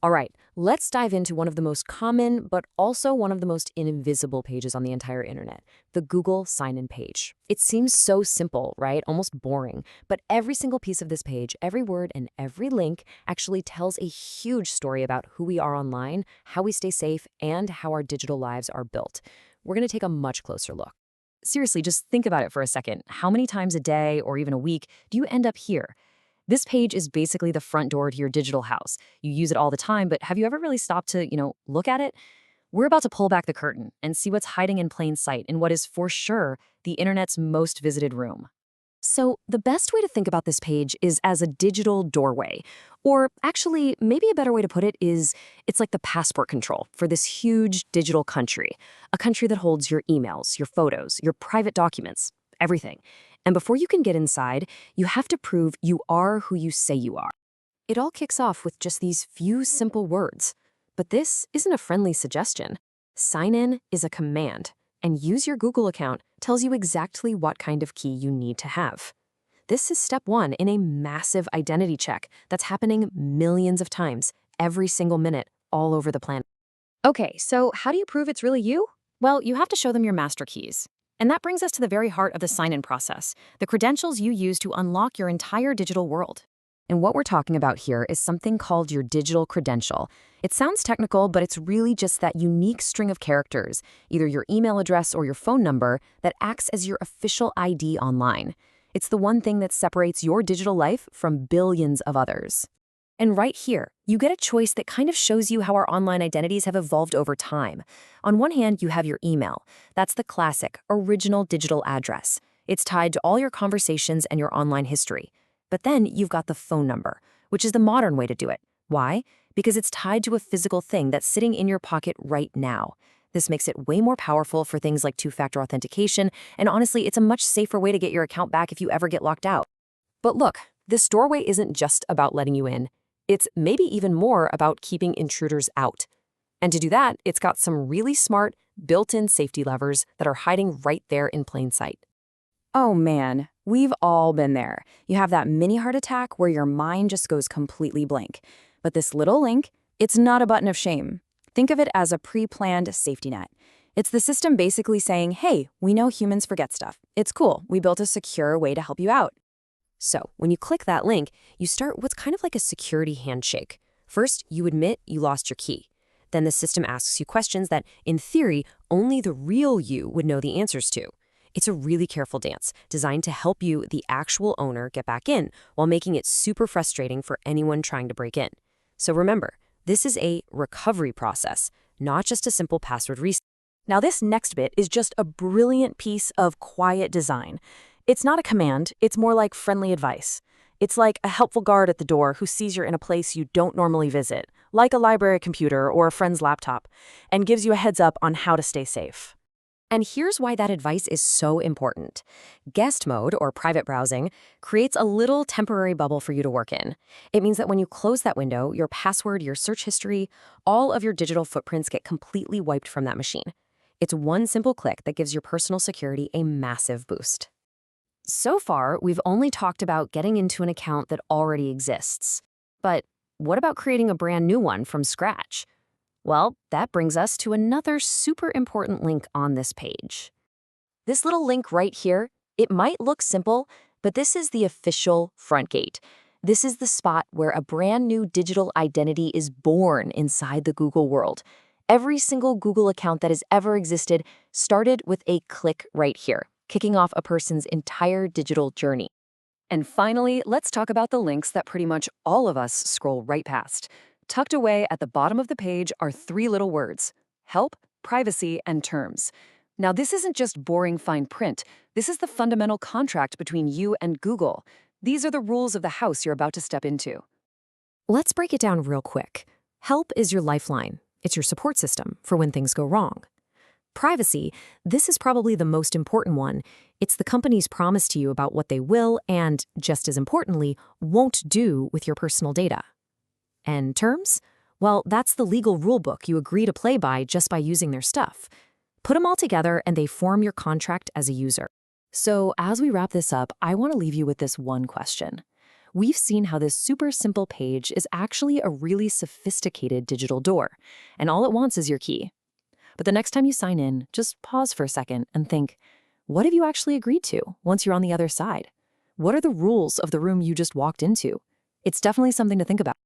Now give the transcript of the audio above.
All right, let's dive into one of the most common, but also one of the most invisible pages on the entire internet, the Google sign-in page. It seems so simple, right? Almost boring. But every single piece of this page, every word and every link actually tells a huge story about who we are online, how we stay safe, and how our digital lives are built. We're going to take a much closer look. Seriously, just think about it for a second. How many times a day or even a week do you end up here? This page is basically the front door to your digital house. You use it all the time, but have you ever really stopped to, look at it? We're about to pull back the curtain and see what's hiding in plain sight in what is for sure the internet's most visited room. So, the best way to think about this page is as a digital doorway. Or actually, maybe a better way to put it is it's like the passport control for this huge digital country, a country that holds your emails, your photos, your private documents, everything. And before you can get inside, you have to prove you are who you say you are. It all kicks off with just these few simple words. But this isn't a friendly suggestion. Sign in is a command, and use your Google account tells you exactly what kind of key you need to have. This is step one in a massive identity check that's happening millions of times, every single minute, all over the planet. Okay, so how do you prove it's really you? Well, you have to show them your master keys. And that brings us to the very heart of the sign-in process, the credentials you use to unlock your entire digital world. And what we're talking about here is something called your digital credential. It sounds technical, but it's really just that unique string of characters, either your email address or your phone number, that acts as your official ID online. It's the one thing that separates your digital life from billions of others. And right here, you get a choice that kind of shows you how our online identities have evolved over time. On one hand, you have your email. That's the classic, original digital address. It's tied to all your conversations and your online history. But then you've got the phone number, which is the modern way to do it. Why? Because it's tied to a physical thing that's sitting in your pocket right now. This makes it way more powerful for things like two-factor authentication, and honestly, it's a much safer way to get your account back if you ever get locked out. But look, this doorway isn't just about letting you in. It's maybe even more about keeping intruders out. And to do that, it's got some really smart, built-in safety levers that are hiding right there in plain sight. Oh man, we've all been there. You have that mini heart attack where your mind just goes completely blank. But this little link, it's not a button of shame. Think of it as a pre-planned safety net. It's the system basically saying, hey, we know humans forget stuff. It's cool. We built a secure way to help you out. So, when you click that link, you start what's kind of like a security handshake. First, you admit you lost your key. Then the system asks you questions that, in theory, only the real you would know the answers to. It's a really careful dance, designed to help you, the actual owner, get back in, while making it super frustrating for anyone trying to break in. So remember, this is a recovery process, not just a simple password reset. Now this next bit is just a brilliant piece of quiet design. It's not a command, it's more like friendly advice. It's like a helpful guard at the door who sees you're in a place you don't normally visit, like a library computer or a friend's laptop, and gives you a heads up on how to stay safe. And here's why that advice is so important. Guest mode, or private browsing, creates a little temporary bubble for you to work in. It means that when you close that window, your password, your search history, all of your digital footprints get completely wiped from that machine. It's one simple click that gives your personal security a massive boost. So far, we've only talked about getting into an account that already exists. But what about creating a brand new one from scratch? Well, that brings us to another super important link on this page. This little link right here, it might look simple, but this is the official front gate. This is the spot where a brand new digital identity is born inside the Google world. Every single Google account that has ever existed started with a click right here, kicking off a person's entire digital journey. And finally, let's talk about the links that pretty much all of us scroll right past. Tucked away at the bottom of the page are three little words: help, privacy, and terms. Now, this isn't just boring fine print. This is the fundamental contract between you and Google. These are the rules of the house you're about to step into. Let's break it down real quick. Help is your lifeline. It's your support system for when things go wrong. Privacy, this is probably the most important one. It's the company's promise to you about what they will and, just as importantly, won't do with your personal data. And terms? Well, that's the legal rulebook you agree to play by just by using their stuff. Put them all together and they form your contract as a user. So as we wrap this up, I want to leave you with this one question. we've seen how this super simple page is actually a really sophisticated digital door, and all it wants is your key. But the next time you sign in, just pause for a second and think, what have you actually agreed to once you're on the other side? What are the rules of the room you just walked into? It's definitely something to think about.